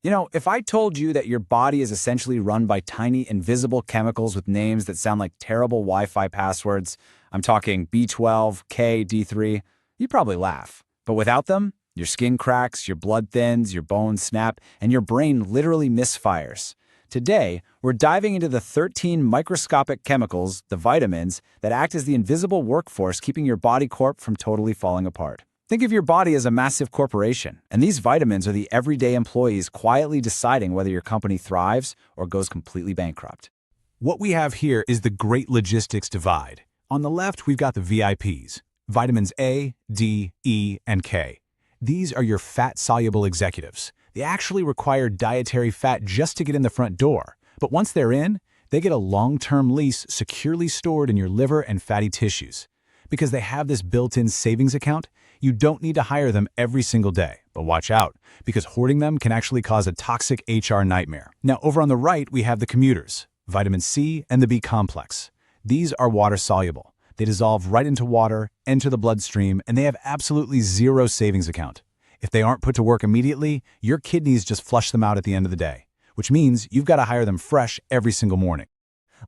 If I told you that your body is essentially run by tiny invisible chemicals with names that sound like terrible Wi-Fi passwords, I'm talking B12, K, D3, you'd probably laugh. But without them, your skin cracks, your blood thins, your bones snap, and your brain literally misfires. Today, we're diving into the 13 microscopic chemicals, the vitamins, that act as the invisible workforce keeping your body corp from totally falling apart. Think of your body as a massive corporation, and these vitamins are the everyday employees quietly deciding whether your company thrives or goes completely bankrupt. What we have here is the great logistics divide. On the left, we've got the VIPs, vitamins A, D, E, and K. These are your fat-soluble executives. They actually require dietary fat just to get in the front door. But once they're in, they get a long-term lease securely stored in your liver and fatty tissues. Because they have this built-in savings account, you don't need to hire them every single day. But watch out, because hoarding them can actually cause a toxic HR nightmare. Now, over on the right, we have the commuters, vitamin C and the B complex. These are water-soluble. They dissolve right into water, enter the bloodstream, and they have absolutely zero savings account. If they aren't put to work immediately, your kidneys just flush them out at the end of the day, which means you've got to hire them fresh every single morning.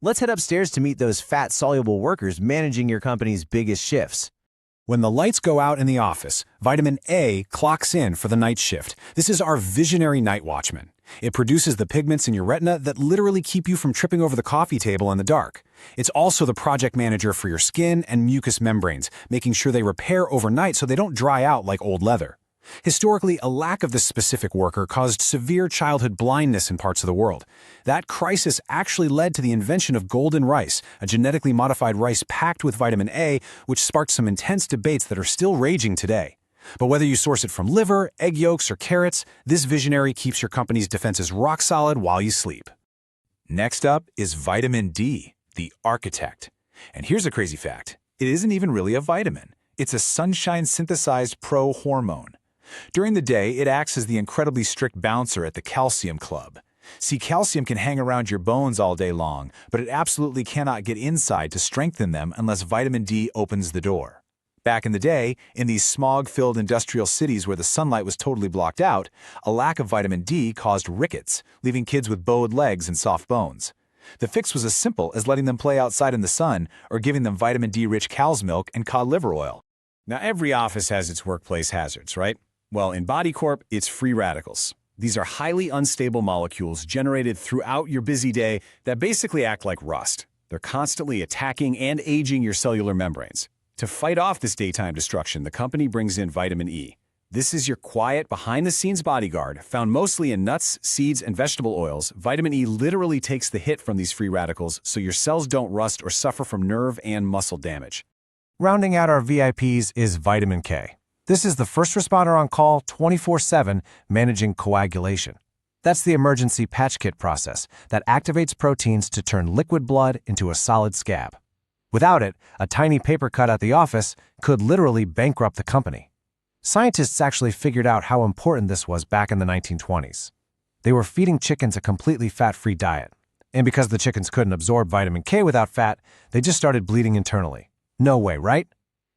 Let's head upstairs to meet those fat-soluble workers managing your company's biggest shifts. When the lights go out in the office, vitamin A clocks in for the night shift. This is our visionary night watchman. It produces the pigments in your retina that literally keep you from tripping over the coffee table in the dark. It's also the project manager for your skin and mucous membranes, making sure they repair overnight so they don't dry out like old leather. Historically, a lack of this specific worker caused severe childhood blindness in parts of the world. That crisis actually led to the invention of golden rice, a genetically modified rice packed with vitamin A, which sparked some intense debates that are still raging today. But whether you source it from liver, egg yolks, or carrots, this visionary keeps your company's defenses rock solid while you sleep. Next up is vitamin D, the architect. And here's a crazy fact. It isn't even really a vitamin. It's a sunshine-synthesized pro-hormone. During the day, it acts as the incredibly strict bouncer at the calcium club. See, calcium can hang around your bones all day long, but it absolutely cannot get inside to strengthen them unless vitamin D opens the door. Back in the day, in these smog-filled industrial cities where the sunlight was totally blocked out, a lack of vitamin D caused rickets, leaving kids with bowed legs and soft bones. The fix was as simple as letting them play outside in the sun or giving them vitamin D-rich cow's milk and cod liver oil. Now, every office has its workplace hazards, right? Well, in BodyCorp, it's free radicals. These are highly unstable molecules generated throughout your busy day that basically act like rust. They're constantly attacking and aging your cellular membranes. To fight off this daytime destruction, the company brings in vitamin E. This is your quiet, behind-the-scenes bodyguard, found mostly in nuts, seeds, and vegetable oils. Vitamin E literally takes the hit from these free radicals so your cells don't rust or suffer from nerve and muscle damage. Rounding out our VIPs is vitamin K. This is the first responder on call 24/7 managing coagulation. That's the emergency patch kit process that activates proteins to turn liquid blood into a solid scab. Without it, a tiny paper cut at the office could literally bankrupt the company. Scientists actually figured out how important this was back in the 1920s. They were feeding chickens a completely fat-free diet. And because the chickens couldn't absorb vitamin K without fat, they just started bleeding internally. No way, right?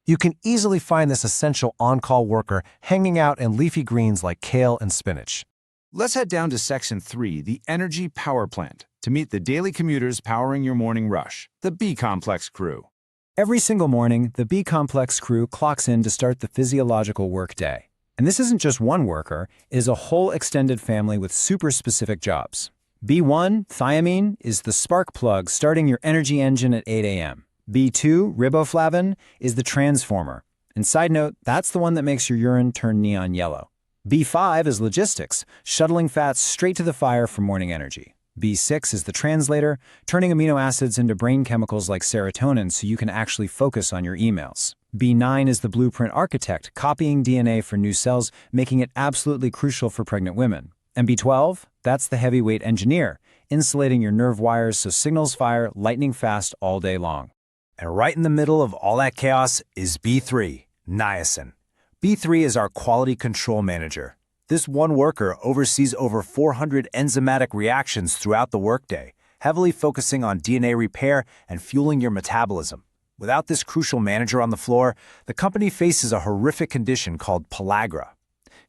You can easily find this essential on-call worker hanging out in leafy greens like kale and spinach. Let's head down to Section 3, the Energy Power Plant, to meet the daily commuters powering your morning rush, the B-complex crew. Every single morning, the B-complex crew clocks in to start the physiological workday. And this isn't just one worker, it is a whole extended family with super specific jobs. B1, thiamine, is the spark plug starting your energy engine at 8 a.m. B2, riboflavin, is the transformer. And side note, that's the one that makes your urine turn neon yellow. B5 is logistics, shuttling fats straight to the fire for morning energy. B6 is the translator, turning amino acids into brain chemicals like serotonin so you can actually focus on your emails. B9 is the blueprint architect, copying DNA for new cells, making it absolutely crucial for pregnant women. And B12, that's the heavyweight engineer, insulating your nerve wires so signals fire lightning fast all day long. And right in the middle of all that chaos is B3, niacin. B3 is our quality control manager. This one worker oversees over 400 enzymatic reactions throughout the workday, heavily focusing on DNA repair and fueling your metabolism. Without this crucial manager on the floor, the company faces a horrific condition called pellagra.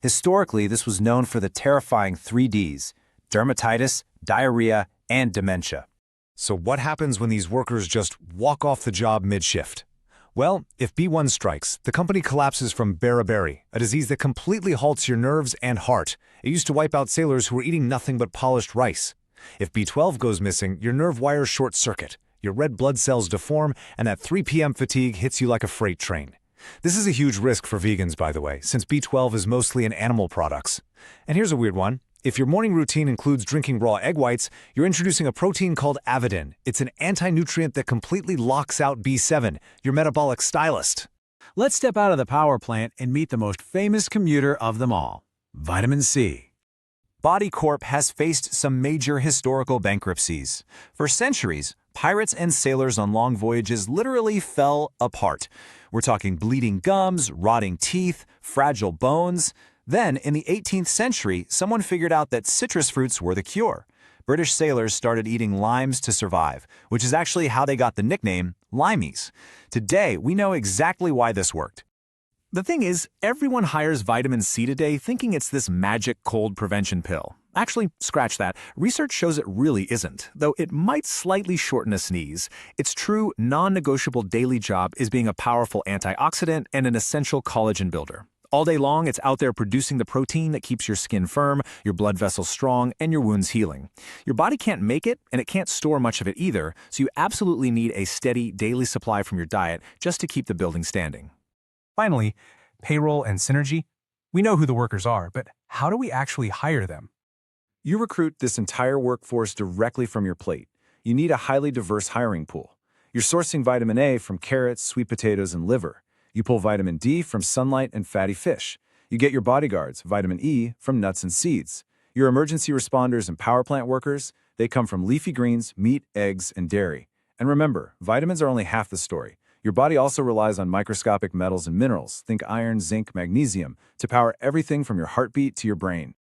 Historically, this was known for the terrifying 3Ds: dermatitis, diarrhea, and dementia. So what happens when these workers just walk off the job mid-shift? Well, if B1 strikes, the company collapses from beriberi, a disease that completely halts your nerves and heart. It used to wipe out sailors who were eating nothing but polished rice. If B12 goes missing, your nerve wires short-circuit, your red blood cells deform, and that 3 p.m. fatigue hits you like a freight train. This is a huge risk for vegans, by the way, since B12 is mostly in animal products. And here's a weird one. If your morning routine includes drinking raw egg whites, you're introducing a protein called avidin. It's an anti-nutrient that completely locks out B7, your metabolic stylist. Let's step out of the power plant and meet the most famous commuter of them all, vitamin C. Body Corp has faced some major historical bankruptcies. For centuries, pirates and sailors on long voyages literally fell apart. We're talking bleeding gums, rotting teeth, fragile bones. Then, in the 18th century, someone figured out that citrus fruits were the cure. British sailors started eating limes to survive, which is actually how they got the nickname limeys. Today, we know exactly why this worked. The thing is, everyone hires vitamin C today thinking it's this magic cold prevention pill. Actually, scratch that. Research shows it really isn't, though it might slightly shorten a sneeze. Its true, non-negotiable daily job is being a powerful antioxidant and an essential collagen builder. All day long, it's out there producing the protein that keeps your skin firm, your blood vessels strong, and your wounds healing. Your body can't make it, and it can't store much of it either, so you absolutely need a steady, daily supply from your diet just to keep the building standing. Finally, payroll and synergy. We know who the workers are, but how do we actually hire them? You recruit this entire workforce directly from your plate. You need a highly diverse hiring pool. You're sourcing vitamin A from carrots, sweet potatoes, and liver. You pull vitamin D from sunlight and fatty fish. You get your bodyguards, vitamin E, from nuts and seeds. Your emergency responders and power plant workers, they come from leafy greens, meat, eggs, and dairy. And remember, vitamins are only half the story. Your body also relies on microscopic metals and minerals, think iron, zinc, magnesium, to power everything from your heartbeat to your brain.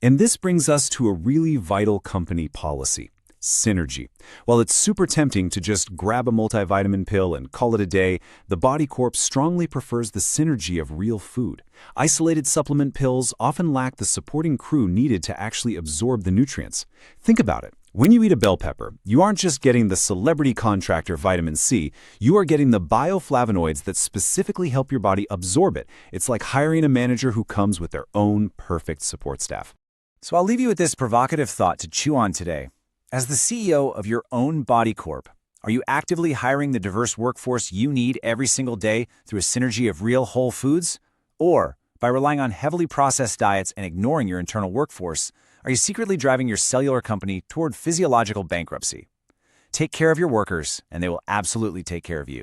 And this brings us to a really vital company policy: synergy. While it's super tempting to just grab a multivitamin pill and call it a day, the Body Corp strongly prefers the synergy of real food. Isolated supplement pills often lack the supporting crew needed to actually absorb the nutrients. Think about it. When you eat a bell pepper, you aren't just getting the celebrity contractor vitamin C, you are getting the bioflavonoids that specifically help your body absorb it. It's like hiring a manager who comes with their own perfect support staff. So I'll leave you with this provocative thought to chew on today. As the CEO of your own Body Corp, are you actively hiring the diverse workforce you need every single day through a synergy of real whole foods? Or, by relying on heavily processed diets and ignoring your internal workforce, are you secretly driving your cellular company toward physiological bankruptcy? Take care of your workers, and they will absolutely take care of you.